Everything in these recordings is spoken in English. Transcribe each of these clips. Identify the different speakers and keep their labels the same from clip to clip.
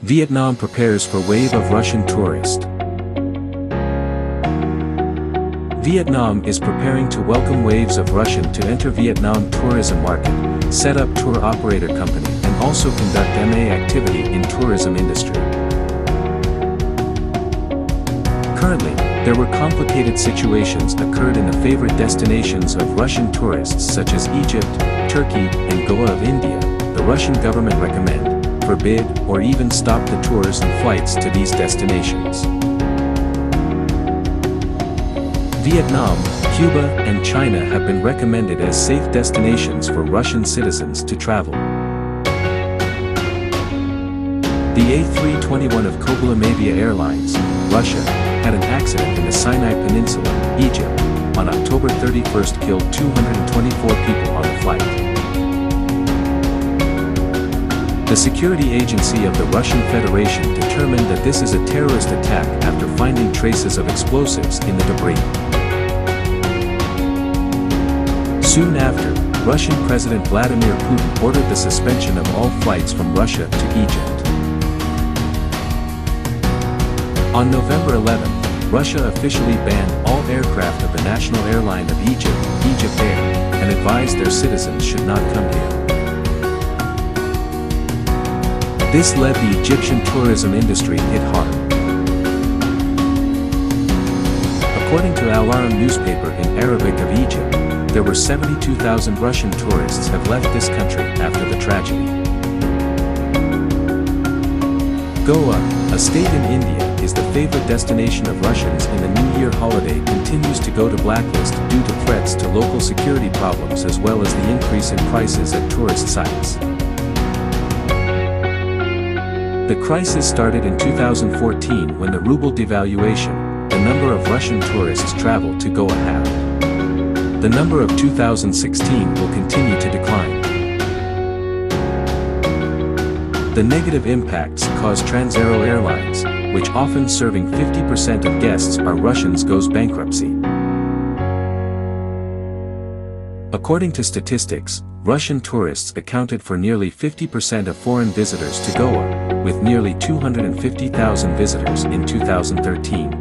Speaker 1: Vietnam prepares for wave of Russian tourists. Vietnam is preparing to welcome waves of Russian to enter Vietnam tourism market, set up tour operator company and also conduct MA activity in tourism industry. Currently, there were complicated situations occurred in the favorite destinations of Russian tourists such as Egypt, Turkey, and Goa of India. The Russian government recommend, forbid, or even stop the tours and flights to these destinations. Vietnam, Cuba, and China have been recommended as safe destinations for Russian citizens to travel. The A321 of Kobyla-Mavia Airlines, Russia, had an accident in the Sinai Peninsula, Egypt, on October 31st, killed 224 people on the flight. The security agency of the Russian Federation determined that this is a terrorist attack after finding traces of explosives in the debris. Soon after, Russian President Vladimir Putin ordered the suspension of all flights from Russia to Egypt. On November 11, Russia officially banned all aircraft of the national airline of Egypt, Egypt Air, and advised their citizens should not come here. This led the Egyptian tourism industry hit hard. According to Al Aram newspaper in Arabic of Egypt, there were 72,000 Russian tourists have left this country after the tragedy. Goa, a state in India, is the favorite destination of Russians in the New Year holiday, continues to go to blacklist due to threats to local security problems as well as the increase in prices at tourist sites. The crisis started in 2014 when the ruble devaluation, the number of Russian tourists traveled to Goa halved. The number of 2016 will continue to decline. The negative impacts cause Transaero Airlines, which often serving 50% of guests are Russians, goes bankruptcy. According to statistics, Russian tourists accounted for nearly 50% of foreign visitors to Goa, with nearly 250,000 visitors in 2013.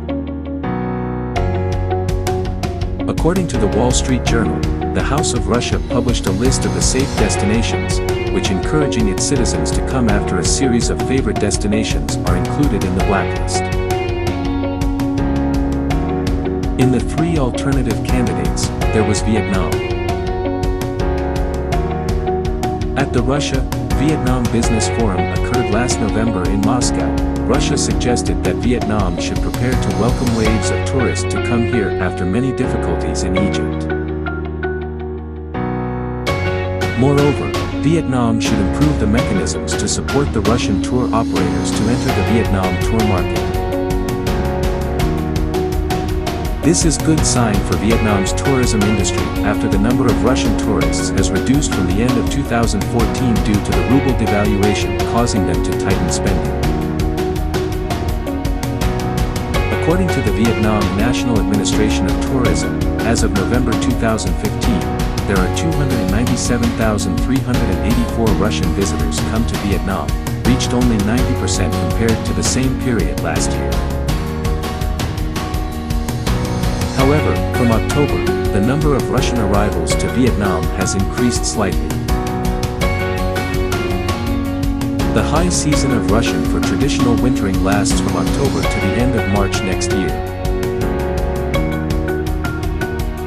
Speaker 1: According to the Wall Street Journal, the House of Russia published a list of the safe destinations, which encouraging its citizens to come after a series of favorite destinations are included in the blacklist. In the three alternative candidates, there was Vietnam. At the Russia-Vietnam Business Forum occurred last November in Moscow, Russia suggested that Vietnam should prepare to welcome waves of tourists to come here after many difficulties in Egypt. Moreover, Vietnam should improve the mechanisms to support the Russian tour operators to enter the Vietnam tour market. This is good sign for Vietnam's tourism industry after the number of Russian tourists has reduced from the end of 2014 due to the ruble devaluation causing them to tighten spending. According to the Vietnam National Administration of Tourism, as of November 2015, there are 297,384 Russian visitors come to Vietnam, reached only 90% compared to the same period last year. However, from October, the number of Russian arrivals to Vietnam has increased slightly. The high season of Russian for traditional wintering lasts from October to the end of March next year.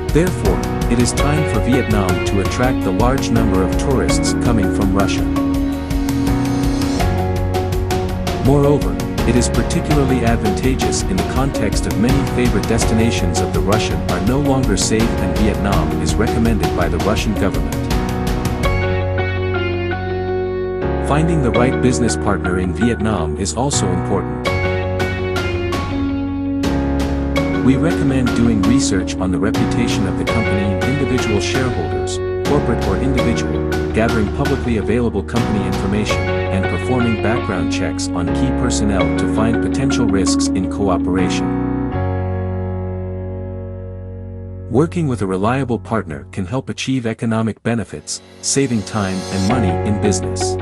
Speaker 1: Therefore, it is time for Vietnam to attract the large number of tourists coming from Russia. Moreover, it is particularly advantageous in the context of many favorite destinations of the Russian are no longer safe and Vietnam is recommended by the Russian government. Finding the right business partner in Vietnam is also important. We recommend doing research on the reputation of the company, individual shareholders, corporate or individual, gathering publicly available company information, and performing background checks on key personnel to find potential risks in cooperation. Working with a reliable partner can help achieve economic benefits, saving time and money in business.